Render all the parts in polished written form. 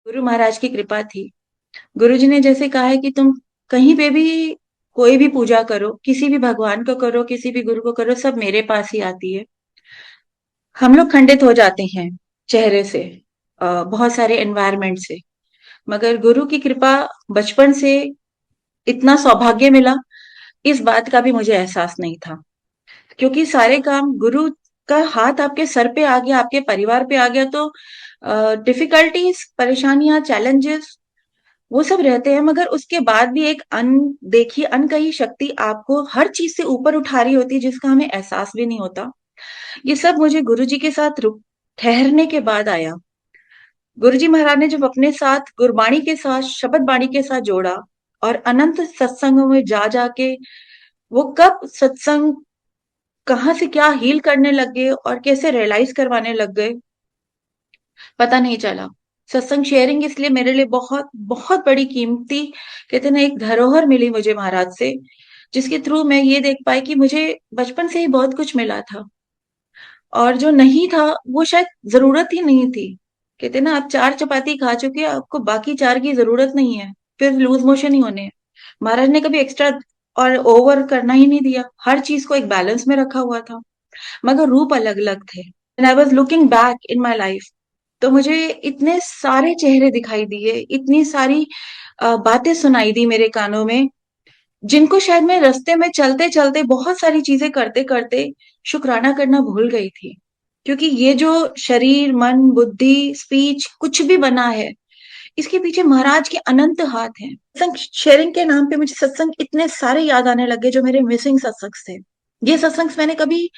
गुरु महाराज की कृपा थी। गुरु जी ने जैसे कहा है कि तुम कहीं पे भी कोई भी पूजा करो, किसी भी भगवान को करो, किसी भी गुरु को करो, सब मेरे पास ही आती है। हम लोग खंडित हो जाते हैं चेहरे से, बहुत सारे एनवायरनमेंट से, मगर गुरु की कृपा, बचपन से इतना सौभाग्य मिला, इस बात का भी मुझे एहसास नहीं था। क्योंकि सारे काम गुरु का हाथ आपके सर पे आ गया, आपके परिवार पे आ गया, तो डिफिकल्टीज, परेशानियां, चैलेंजेस वो सब रहते हैं, मगर उसके बाद भी एक अनदेखी, अनकही शक्ति आपको हर चीज से ऊपर उठा रही होती है, जिसका हमें एहसास भी नहीं होता। ये सब मुझे गुरु जी के साथ रुक ठहरने के बाद आया। गुरु जी महाराज ने जब अपने साथ गुरबाणी के साथ, शब्द बाणी के साथ जोड़ा, और अनंत सत्संगों में जा जाके वो कब सत्संग कहाँ से क्या हील करने लग गए और कैसे रियलाइज करवाने लग गए, पता नहीं चला। सत्संग शेयरिंग इसलिए मेरे लिए बहुत बहुत बड़ी कीमती, कहते ना, एक धरोहर मिली मुझे महाराज से, जिसके थ्रू मैं ये देख पाई कि मुझे बचपन से ही बहुत कुछ मिला था, और जो नहीं था वो शायद जरूरत ही नहीं थी। कहते ना, आप 4 चपाती खा चुके हैं, आपको बाकी 4 की जरूरत नहीं है, फिर लूज मोशन ही होने हैं। महाराज ने कभी एक्स्ट्रा और ओवर करना ही नहीं दिया, हर चीज को एक बैलेंस में रखा हुआ था, मगर रूप अलग अलग थे। And I was looking back in my life, तो मुझे इतने सारे चेहरे दिखाई दिए, इतनी सारी बातें सुनाई दी मेरे कानों में, जिनको शायद मैं रास्ते में चलते चलते, बहुत सारी चीजें करते करते शुक्राना करना भूल गई थी। क्योंकि ये जो शरीर, मन, बुद्धि, स्पीच कुछ भी बना है, इसके पीछे महाराज के अनंत हाथ हैं। सत्संग शेयरिंग के नाम पे मुझे सत्संग इतने सारे याद आने लगे, जो मेरे मिसिंग सत्संग थे। ये सत्संग मैंने कभी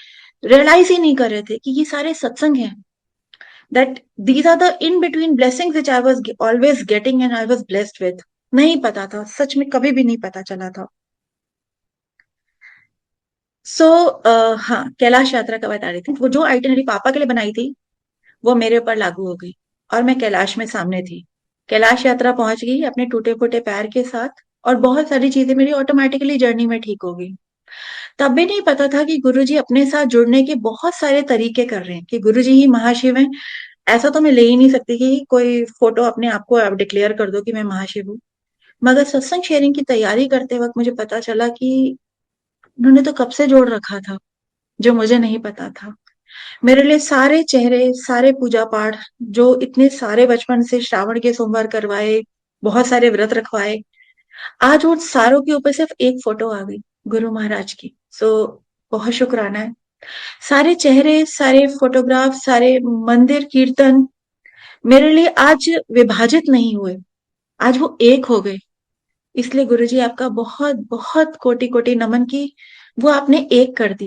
रियलाइज ही नहीं करे थे कि ये सारे सत्संग हैं, that these are the in between blessings which I was always getting and I was blessed with। नहीं पता था, सच में कभी भी नहीं पता चला था। हाँ, कैलाश यात्रा का बता रही थी। वो जो आइटिनरी पापा के लिए बनाई थी, वो मेरे ऊपर लागू हो गई, और मैं कैलाश में सामने थी। कैलाश यात्रा पहुंच गई अपने टूटे फूटे पैर के साथ, और बहुत सारी चीजें मेरी ऑटोमेटिकली जर्नी में ठीक हो गई। तब भी नहीं पता था कि गुरुजी अपने साथ जुड़ने के बहुत सारे तरीके कर रहे हैं, कि गुरुजी ही महाशिव हैं। ऐसा तो मैं ले ही नहीं सकती कि कोई फोटो अपने आप को डिक्लेयर कर दो कि मैं महाशिव हूँ। मगर सत्संग शेयरिंग की तैयारी करते वक्त मुझे पता चला कि उन्होंने तो कब से जोड़ रखा था, जो मुझे नहीं पता था। मेरे लिए सारे चेहरे, सारे पूजा पाठ, जो इतने सारे बचपन से श्रावण के सोमवार करवाए, बहुत सारे व्रत रखवाए, आज उन सारों के ऊपर सिर्फ एक फोटो आ गई, गुरु महाराज की। सो बहुत शुक्राना है। सारे चेहरे, सारे फोटोग्राफ, सारे मंदिर कीर्तन मेरे लिए आज विभाजित नहीं हुए, आज वो एक हो गए। इसलिए गुरुजी आपका बहुत बहुत कोटि कोटि नमन, की वो आपने एक कर दिया।